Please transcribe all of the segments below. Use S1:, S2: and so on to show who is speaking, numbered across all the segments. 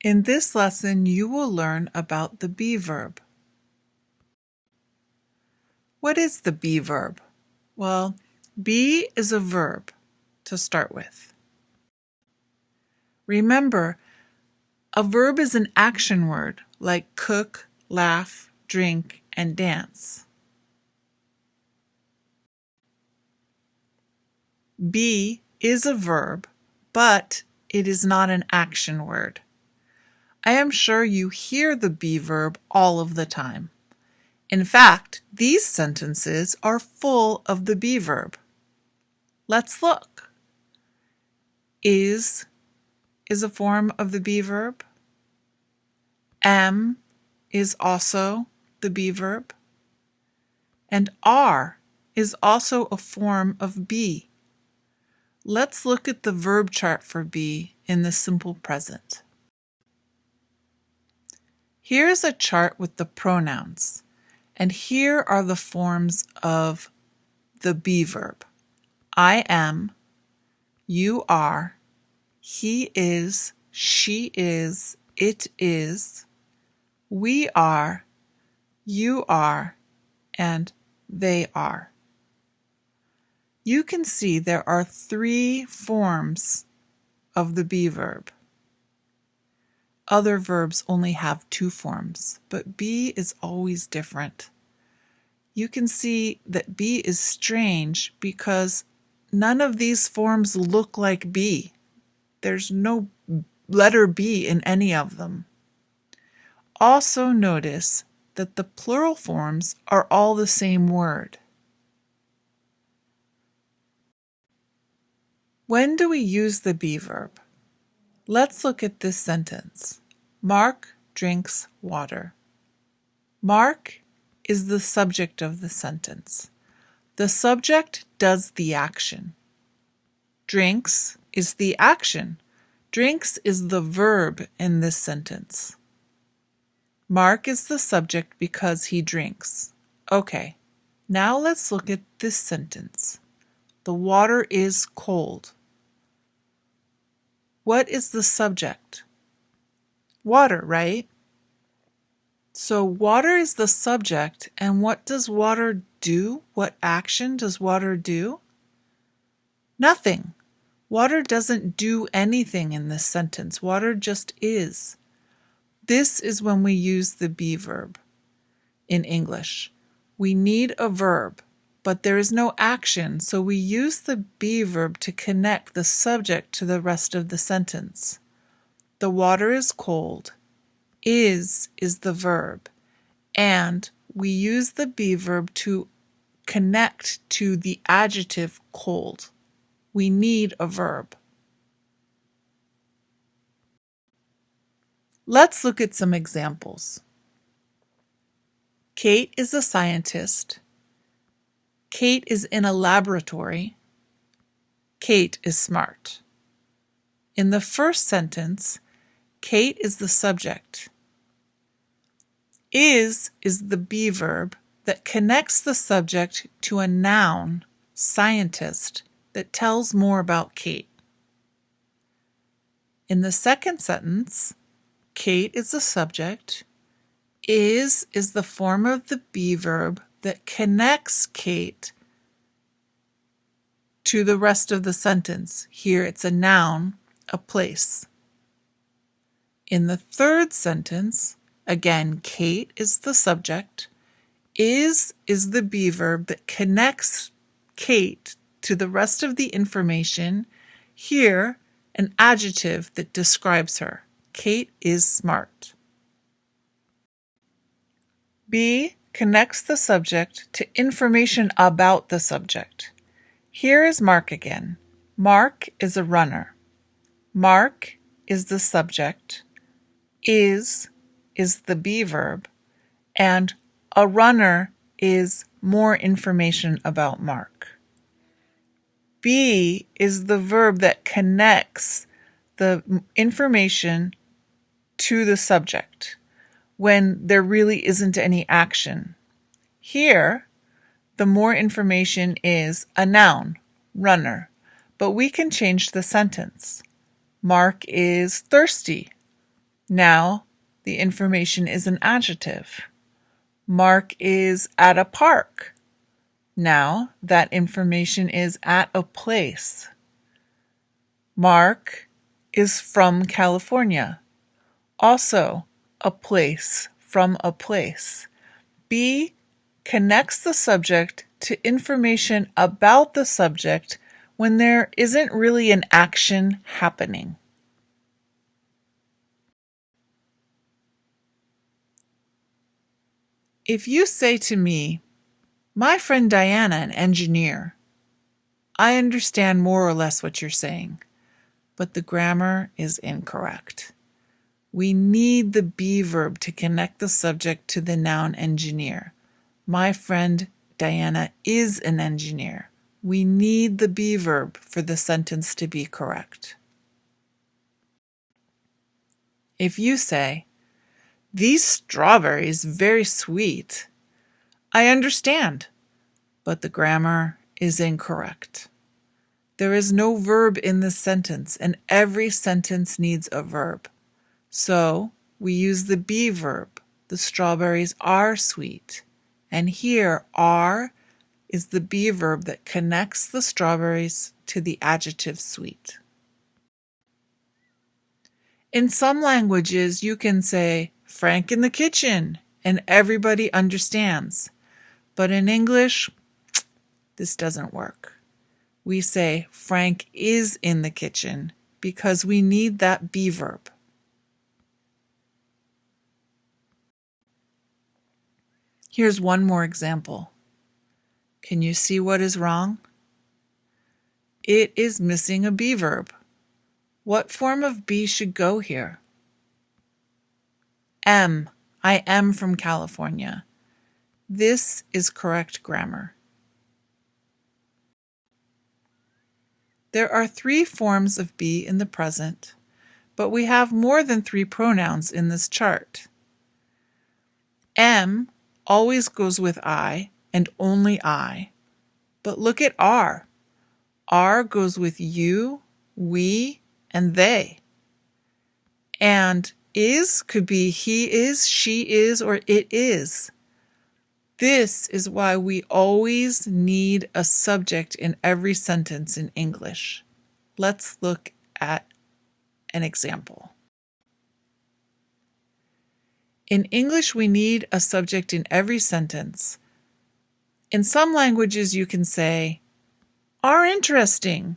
S1: In this lesson, you will learn about the be verb. What is the be verb? Well, be is a verb to start with. Remember, a verb is an action word like cook, laugh, drink, and dance. Be is a verb, but it is not an action word. I am sure you hear the be verb all of the time. In fact, these sentences are full of the be verb. Let's look. Is a form of the be verb. Am is also the be verb. And are is also a form of be. Let's look at the verb chart for be in the simple present. Here's a chart with the pronouns, and here are the forms of the be verb. I am, you are, he is, she is, it is, we are, you are, and they are. You can see there are 3 forms of the be verb. Other verbs only have 2 forms, but be is always different. You can see that be is strange because none of these forms look like be. There's no letter B in any of them. Also notice that the plural forms are all the same word. When do we use the be verb? Let's look at this sentence. Mark drinks water. Mark is the subject of the sentence. The subject does the action. Drinks is the action. Drinks is the verb in this sentence. Mark is the subject because he drinks. Okay, now let's look at this sentence. The water is cold. What is the subject? Water, right? So water is the subject, and what does water do? What action does water do? Nothing. Water doesn't do anything in this sentence. Water just is. This is when we use the be verb in English. We need a verb, but there is no action, so we use the be verb to connect the subject to the rest of the sentence. The water is cold. Is the verb, and we use the be verb to connect to the adjective cold. We need a verb. Let's look at some examples. Kate is a scientist. Kate is in a laboratory. Kate is smart. In the first sentence, Kate is the subject. Is the be verb that connects the subject to a noun, scientist, that tells more about Kate. In the second sentence, Kate is the subject. Is the form of the be verb that connects Kate to the rest of the sentence. Here it's a noun, a place. In the third sentence, again, Kate is the subject. Is the be verb that connects Kate to the rest of the information. Here, an adjective that describes her. Kate is smart. Be connects the subject to information about the subject. Here is Mark again. Mark is a runner. Mark is the subject. Is the be verb, and a runner is more information about Mark. Be is the verb that connects the information to the subject when there really isn't any action. Here, the more information is a noun, runner, but we can change the sentence. Mark is thirsty. Now, the information is an adjective. Mark is at a park. Now, that information is at a place. Mark is from California. Also, a place, from a place. Be connects the subject to information about the subject when there isn't really an action happening. If you say to me, "My friend Diana, an engineer," I understand more or less what you're saying, but the grammar is incorrect. We need the be verb to connect the subject to the noun engineer. My friend Diana is an engineer. We need the be verb for the sentence to be correct. If you say, "These strawberries very sweet," I understand, but the grammar is incorrect. There is no verb in this sentence, and every sentence needs a verb. So we use the be verb. The strawberries are sweet. And here, are is the be verb that connects the strawberries to the adjective sweet. In some languages, you can say, "Frank in the kitchen," and everybody understands. But in English, this doesn't work. We say, "Frank is in the kitchen," because we need that be verb. Here's one more example. Can you see what is wrong? It is missing a be verb. What form of be should go here? Am. I am from California. This is correct grammar. There are 3 forms of be in the present, but we have more than 3 pronouns in this chart. Am always goes with I and only I. But look at are. Are goes with you, we, and they. And is could be he is, she is, or it is. This is why we always need a subject in every sentence in English. Let's look at an example. In English, we need a subject in every sentence. In some languages, you can say, "are interesting,"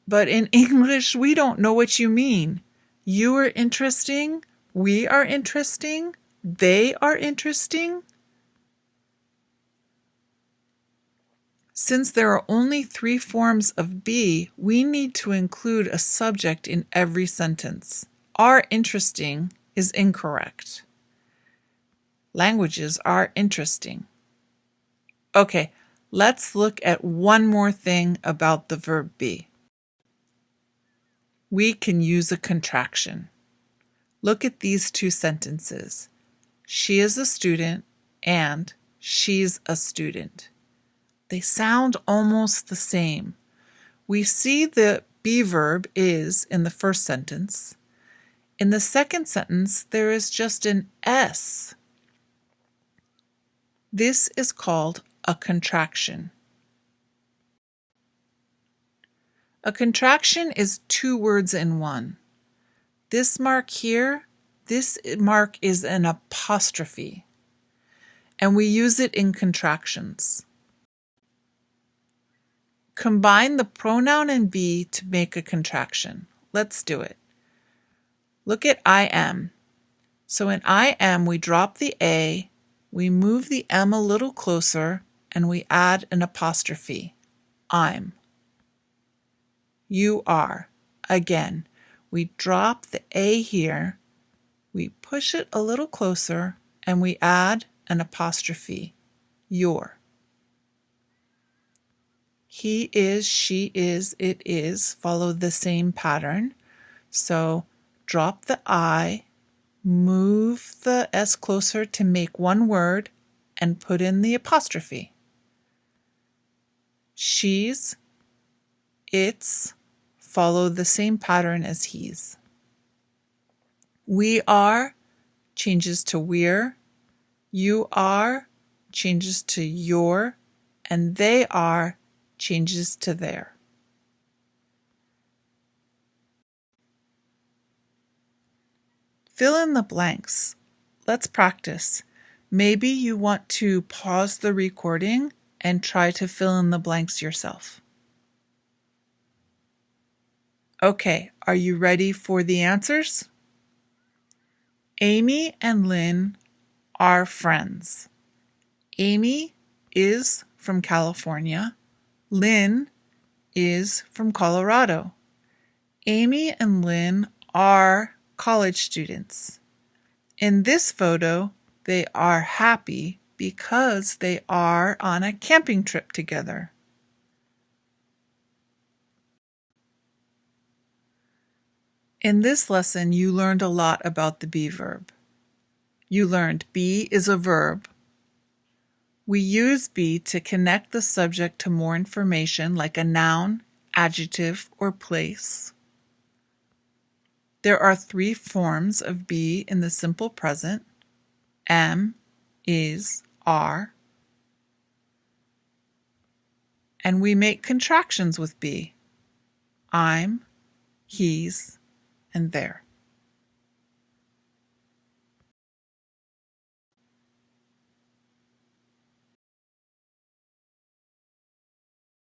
S1: but in English, we don't know what you mean. You are interesting, we are interesting, they are interesting. Since there are only 3 forms of be, we need to include a subject in every sentence. Are interesting is incorrect. Languages are interesting. Okay, let's look at one more thing about the verb be. We can use a contraction. Look at these 2 sentences. She is a student and she's a student. They sound almost the same. We see the be verb is in the first sentence. In the second sentence, there is just an S. This is called a contraction. A contraction is 2 words in one. This mark here, this mark is an apostrophe, and we use it in contractions. Combine the pronoun and be to make a contraction. Let's do it. Look at I am. So in I am, we drop the A, we move the M a little closer, and we add an apostrophe. I'm. You are. Again, we drop the A here, we push it a little closer, and we add an apostrophe. Your. He is, she is, it is follow the same pattern. So drop the I, move the S closer to make one word, and put in the apostrophe. She's, its follow the same pattern as he's. We are changes to we're, you are changes to your, and they are changes to their. Fill in the blanks. Let's practice. Maybe you want to pause the recording and try to fill in the blanks yourself. Okay, are you ready for the answers? Amy and Lynn are friends. Amy is from California. Lynn is from Colorado. Amy and Lynn are college students. In this photo, they are happy because they are on a camping trip together. In this lesson, you learned a lot about the be verb. You learned be is a verb. We use be to connect the subject to more information like a noun, adjective, or place. There are 3 forms of be in the simple present: am, is, are. And we make contractions with be: I'm, he's, and there.